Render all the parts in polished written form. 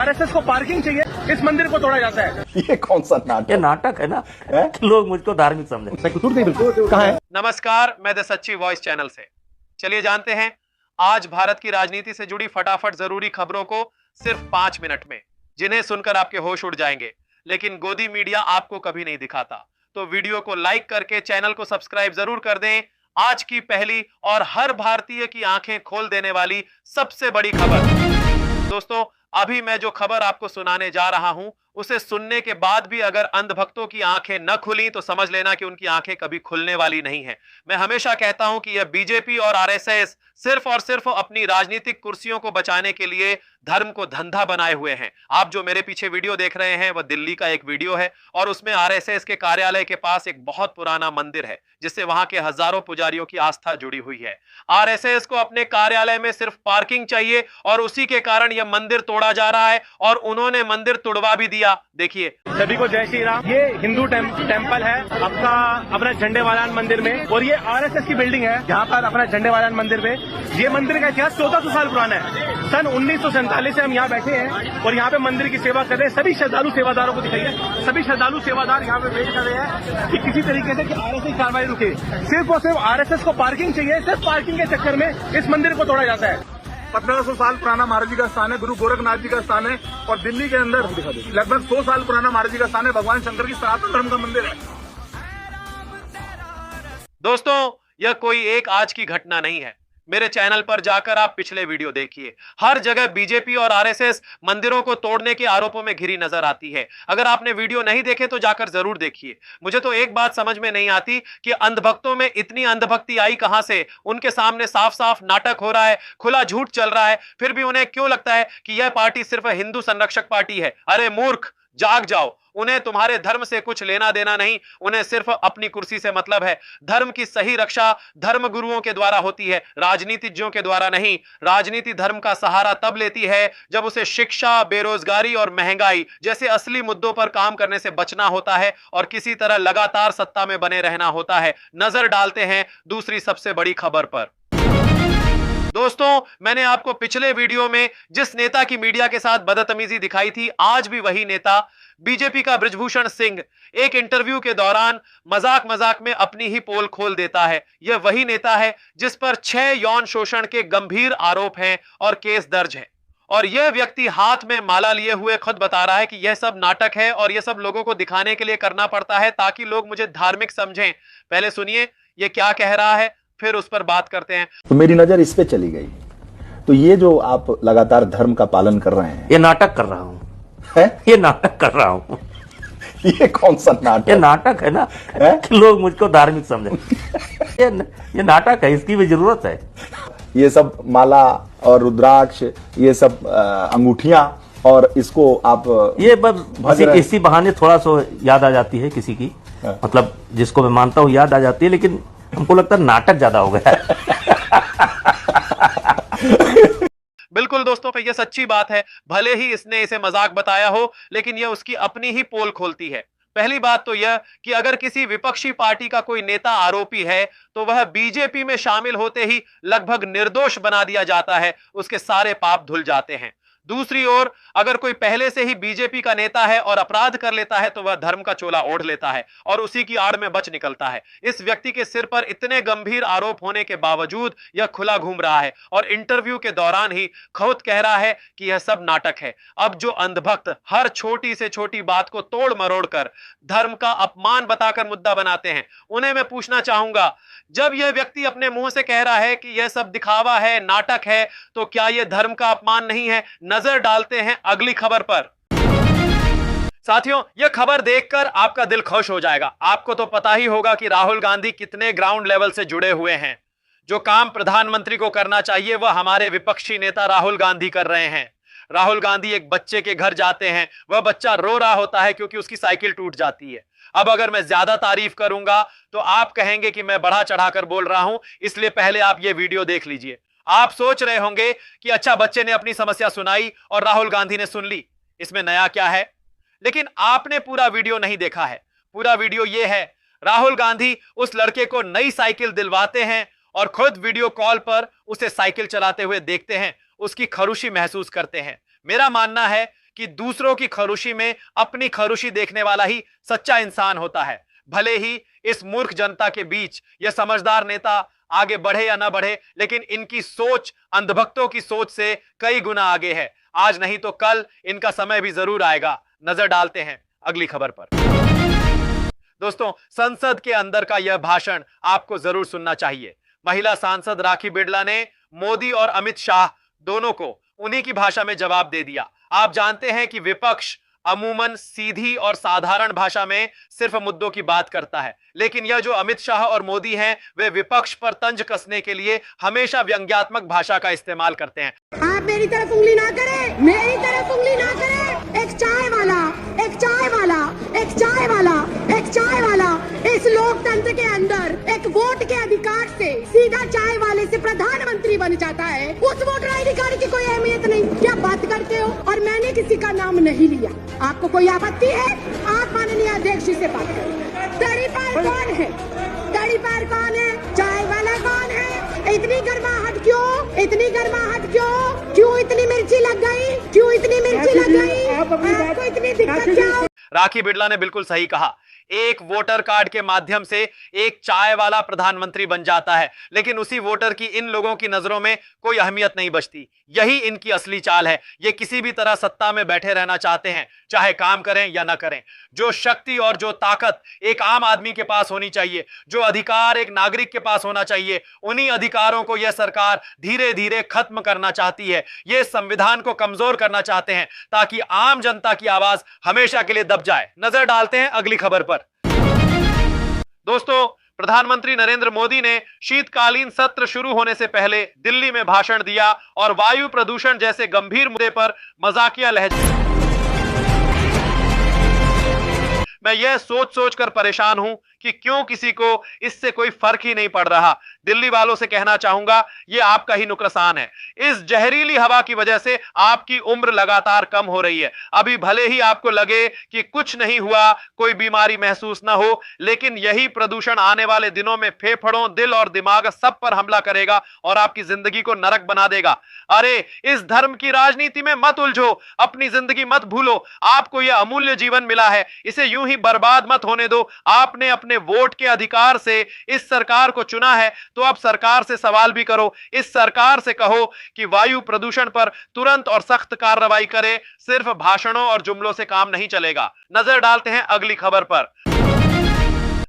RSS को parking चाहिए, इस मंदिर को तोड़ा जाता है। ये कौन सा नाटक? ये नाटक है ना कि लोग मुझको धार्मिक समझे। कहाँ है? नमस्कार, मैं द सच्ची वॉइस चैनल से। चलिए जानते हैं आज भारत की राजनीति से जुड़ी फटाफट जरूरी खबरों को सिर्फ 5 मिनट में, जिन्हें सुनकर आपके होश उड़ जाएंगे, लेकिन गोदी मीडिया आपको कभी नहीं दिखाता। तो वीडियो को लाइक करके चैनल को सब्सक्राइब जरूर कर दें। आज की पहली और हर भारतीय की आंखें खोल देने वाली सबसे बड़ी खबर। दोस्तों, अभी मैं जो खबर आपको सुनाने जा रहा हूं, उसे सुनने के बाद भी अगर अंधभक्तों की आंखें न खुली तो समझ लेना कि उनकी आंखें कभी खुलने वाली नहीं है। मैं हमेशा कहता हूं कि यह बीजेपी और आरएसएस सिर्फ और सिर्फ अपनी राजनीतिक कुर्सियों को बचाने के लिए धर्म को धंधा बनाए हुए हैं। आप जो मेरे पीछे वीडियो देख रहे हैं वह दिल्ली का एक वीडियो है और उसमें आरएसएस के कार्यालय के पास एक बहुत पुराना मंदिर है जिससे वहां के हजारों पुजारियों की आस्था जुड़ी हुई है। आरएसएस को अपने कार्यालय में सिर्फ पार्किंग चाहिए और उसी के कारण यह मंदिर तोड़ा जा रहा है और उन्होंने मंदिर तोड़वा भी दिया। देखिए। सभी को जय श्री राम। ये हिंदू टेम्पल है आपका अपना झंडेवालान मंदिर में, और ये आरएसएस की बिल्डिंग है जहाँ पर अपना झंडेवालान मंदिर में। ये मंदिर का इतिहास 1400 साल पुराना है। सन 1947 से हम यहाँ बैठे हैं और यहाँ पे मंदिर की सेवा कर रहे हैं। सभी श्रद्धालु सेवादारों को दिखाइए, सभी श्रद्धालु सेवादार यहाँ पे वेट कर रहे हैं कि किसी तरीके से कि आरएसएस कार्रवाई रुके। सिर्फ और सिर्फ आरएसएस को पार्किंग चाहिए, सिर्फ पार्किंग के चक्कर में इस मंदिर को तोड़ा जाता है। 1500 साल पुराना महाराज जी का स्थान है, गुरु गोरखनाथ जी का स्थान है, और दिल्ली के अंदर लगभग 100 साल पुराना महाराज जी का स्थान है। भगवान शंकर की सनातन धर्म का मंदिर है। दोस्तों, यह कोई एक आज की घटना नहीं है। मेरे चैनल पर जाकर आप पिछले वीडियो देखिए। हर जगह बीजेपी और आरएसएस मंदिरों को तोड़ने के आरोपों में घिरी नजर आती है। अगर आपने वीडियो नहीं देखे तो जाकर जरूर देखिए। मुझे तो एक बात समझ में नहीं आती कि अंधभक्तों में इतनी अंधभक्ति आई कहां से। उनके सामने साफ साफ नाटक हो रहा है, खुला झूठ चल रहा है, फिर भी उन्हें क्यों लगता है कि यह पार्टी सिर्फ हिंदू संरक्षक पार्टी है। अरे मूर्ख, जाग जाओ। उन्हें तुम्हारे धर्म से कुछ लेना देना नहीं, उन्हें सिर्फ अपनी कुर्सी से मतलब है। धर्म की सही रक्षा धर्म गुरुओं के द्वारा होती है, राजनीतिज्ञों के द्वारा नहीं। राजनीति धर्म का सहारा तब लेती है जब उसे शिक्षा, बेरोजगारी और महंगाई जैसे असली मुद्दों पर काम करने से बचना होता है और किसी तरह लगातार सत्ता में बने रहना होता है। नजर डालते हैं दूसरी सबसे बड़ी खबर पर। दोस्तों, मैंने आपको पिछले वीडियो में जिस नेता की मीडिया के साथ बदतमीजी दिखाई थी, आज भी वही नेता बीजेपी का बृजभूषण सिंह एक इंटरव्यू के दौरान मजाक में अपनी ही पोल खोल देता है। यह वही नेता है जिस पर 6 यौन शोषण के गंभीर आरोप हैं और केस दर्ज है, और यह व्यक्ति हाथ में माला लिए हुए खुद बता रहा है कि यह सब नाटक है और यह सब लोगों को दिखाने के लिए करना पड़ता है ताकि लोग मुझे धार्मिक समझें। पहले सुनिए ये क्या कह रहा है, फिर उस पर बात करते हैं। तो मेरी नजर इस पे चली गई। तो ये जो आप लगातार धर्म का पालन कर रहे हैं, ये नाटक कर रहा हूँ है? ये नाटक कर रहा हूँ। ये कौन सा नाटक? ये नाटक है ना कि लोग मुझको धार्मिक समझे। ये नाटक है, इसकी भी जरूरत है। ये सब माला और रुद्राक्ष, ये सब अंगूठियां, और इसको आप ये बस इसी बहाने थोड़ा सा याद आ जाती है किसी की, मतलब जिसको मैं मानता हूँ याद आ जाती है, लेकिन हमको लगता है नाटक ज्यादा हो गया है। बिल्कुल दोस्तों, यह सच्ची बात है। भले ही इसने इसे मजाक बताया हो, लेकिन यह उसकी अपनी ही पोल खोलती है। पहली बात तो यह कि अगर किसी विपक्षी पार्टी का कोई नेता आरोपी है तो वह बीजेपी में शामिल होते ही लगभग निर्दोष बना दिया जाता है, उसके सारे पाप धुल जाते हैं। दूसरी ओर अगर कोई पहले से ही बीजेपी का नेता है और अपराध कर लेता है तो वह धर्म का चोला ओढ़ लेता है और उसी की आड़ में बच निकलता है। इस व्यक्ति के सिर पर इतने गंभीर आरोप होने के बावजूद यह खुला घूम रहा है और इंटरव्यू के दौरान ही खुद कह रहा है कि यह सब नाटक है। अब जो अंधभक्त हर छोटी से छोटी बात को तोड़ मरोड़ कर धर्म का अपमान बताकर मुद्दा बनाते हैं, उन्हें मैं पूछना चाहूंगा, जब यह व्यक्ति अपने मुंह से कह रहा है कि यह सब दिखावा है, नाटक है, तो क्या यह धर्म का अपमान नहीं है? नजर डालते हैं अगली खबर पर। साथियों, यह खबर देखकर आपका दिल खुश हो जाएगा। आपको तो पता ही होगा कि राहुल गांधी कितने ग्राउंड लेवल से जुड़े हुए हैं। जो काम प्रधानमंत्री को करना चाहिए वह हमारे विपक्षी नेता राहुल गांधी कर रहे हैं। राहुल गांधी एक बच्चे के घर जाते हैं, वह बच्चा रो रहा होता है क्योंकि उसकी साइकिल टूट जाती है। अब अगर मैं ज्यादा तारीफ करूंगा तो आप कहेंगे कि मैं बढ़ा चढ़ाकर बोल रहा हूं, इसलिए पहले आप ये वीडियो देख लीजिए। आप सोच रहे होंगे कि अच्छा, बच्चे ने अपनी समस्या सुनाई और राहुल गांधी ने सुन ली, इसमें नया क्या है? लेकिन आपने पूरा वीडियो नहीं देखा है। पूरा वीडियो ये है, राहुल गांधी उस लड़के को नई साइकिल दिलवाते हैं और खुद वीडियो कॉल पर उसे साइकिल चलाते हुए देखते हैं, उसकी खरुशी महसूस करते हैं। मेरा मानना है कि दूसरों की खरुशी में अपनी खरुशी देखने वाला ही सच्चा इंसान होता है। भले ही इस मूर्ख जनता के बीच यह समझदार नेता आगे बढ़े या ना बढ़े, लेकिन इनकी सोच अंधभक्तों की सोच से कई गुना आगे है। आज नहीं तो कल इनका समय भी जरूर आएगा। नजर डालते हैं अगली खबर पर। दोस्तों, संसद के अंदर का यह भाषण आपको जरूर सुनना चाहिए। महिला सांसद राखी बिड़ला ने मोदी और अमित शाह दोनों को उन्हीं की भाषा में जवाब दे दिया। आप जानते हैं कि विपक्ष अमूमन सीधी और साधारण भाषा में सिर्फ मुद्दों की बात करता है, लेकिन यह जो अमित शाह और मोदी हैं, वे विपक्ष पर तंज कसने के लिए हमेशा व्यंग्यात्मक भाषा का इस्तेमाल करते हैं। आप मेरी तरफ उंगली ना करें, मेरी तरफ उंगली ना करें। एक चाय वाला, एक चाय वाला, एक चाय वाला, एक चाय वाला इस लोकतंत्र के अंदर एक वोट के अधिकार से सीधा चाय वाले से प्रधानमंत्री बन जाता है। उस वोटर आईडी कार्ड की कोई अहमियत नहीं। क्या बात करते हो? और मैंने किसी का नाम नहीं लिया। आपको कोई आपत्ति है? आप माननीय अध्यक्ष जी से बात करें। दड़ी पार कौन है? दड़ी पार कौन है? चाय वाला कौन है? इतनी गर्माहट क्यों? इतनी गर्माहट क्यों? क्यों इतनी मिर्ची लग गई? क्यों इतनी मिर्ची लग गई? आपको इतनी दिक्कत क्या? राखी बिड़ला ने बिल्कुल सही कहा। एक वोटर कार्ड के माध्यम से एक चाय वाला प्रधानमंत्री बन जाता है, लेकिन उसी वोटर की इन लोगों की नजरों में कोई अहमियत नहीं बचती। यही इनकी असली चाल है। ये किसी भी तरह सत्ता में बैठे रहना चाहते हैं, चाहे काम करें या ना करें। जो शक्ति और जो ताकत एक आम आदमी के पास होनी चाहिए, जो अधिकार एक नागरिक के पास होना चाहिए, उन्हीं अधिकारों को यह सरकार धीरे धीरे खत्म करना चाहती है। ये संविधान को कमजोर करना चाहते हैं ताकि आम जनता की आवाज हमेशा के लिए दब जाए। नजर डालते हैं अगली खबर पर। दोस्तों, प्रधानमंत्री नरेंद्र मोदी ने शीतकालीन सत्र शुरू होने से पहले दिल्ली में भाषण दिया और वायु प्रदूषण जैसे गंभीर मुद्दे पर मजाकिया लहजे। मैं यह सोच सोच कर परेशान हूं कि क्यों किसी को इससे कोई फर्क ही नहीं पड़ रहा। दिल्ली वालों से कहना चाहूंगा, यह आपका ही नुकसान है। इस जहरीली हवा की वजह से आपकी उम्र लगातार कम हो रही है। अभी भले ही आपको लगे कि कुछ नहीं हुआ, कोई बीमारी महसूस ना हो, लेकिन यही प्रदूषण आने वाले दिनों में फेफड़ों, दिल और दिमाग सब पर हमला करेगा और आपकी जिंदगी को नरक बना देगा। अरे, इस धर्म की राजनीति में मत उलझो, अपनी जिंदगी मत भूलो। आपको यह अमूल्य जीवन मिला है, इसे यूं ही बर्बाद मत होने दो। आपने अपने वोट के अधिकार से इस सरकार को चुना है, तो अब सरकार से सवाल भी करो। इस सरकार से कहो कि वायु प्रदूषण पर तुरंत और सख्त कार्रवाई करे। सिर्फ भाषणों और जुमलों से काम नहीं चलेगा। नजर डालते हैं अगली खबर पर।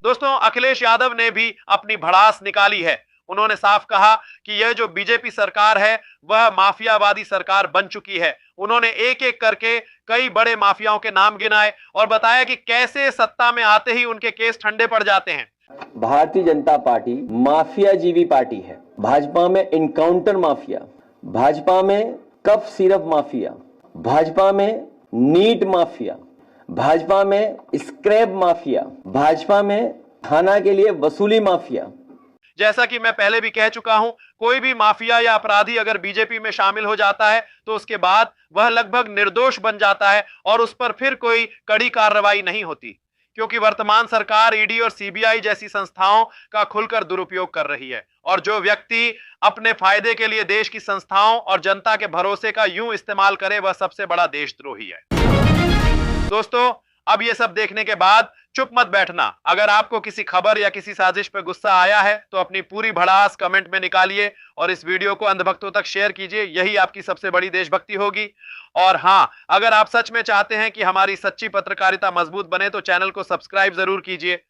दोस्तों, अखिलेश यादव ने भी अपनी भड़ास निकाली है। उन्होंने साफ कहा कि यह जो बीजेपी सरकार है वह माफियावादी सरकार बन चुकी है। उन्होंने एक एक करके कई बड़े माफियाओं के नाम गिनाए और बताया कि कैसे सत्ता में आते ही उनके केस ठंडे पड़ जाते हैं। भारतीय जनता पार्टी माफिया जीवी पार्टी है। भाजपा में इनकाउंटर माफिया, भाजपा में कफ सिरप माफिया, भाजपा में नीट माफिया, भाजपा में स्क्रैप माफिया, भाजपा में थाना के लिए वसूली माफिया। जैसा कि मैं पहले भी कह चुका हूं, कोई भी माफिया या अपराधी अगर बीजेपी में शामिल हो जाता है तो उसके बाद वह लगभग निर्दोष बन जाता है और उस पर फिर कोई कड़ी कार्रवाई नहीं होती, क्योंकि वर्तमान सरकार ईडी और सीबीआई जैसी संस्थाओं का खुलकर दुरुपयोग कर रही है। और जो व्यक्ति अपने फायदे के लिए देश की संस्थाओं और जनता के भरोसे का यूं इस्तेमाल करे, वह सबसे बड़ा देशद्रोही है। दोस्तों, अब ये सब देखने के बाद चुप मत बैठना। अगर आपको किसी खबर या किसी साजिश पर गुस्सा आया है तो अपनी पूरी भड़ास कमेंट में निकालिए और इस वीडियो को अंधभक्तों तक शेयर कीजिए। यही आपकी सबसे बड़ी देशभक्ति होगी। और हां, अगर आप सच में चाहते हैं कि हमारी सच्ची पत्रकारिता मजबूत बने तो चैनल को सब्सक्राइब जरूर कीजिए।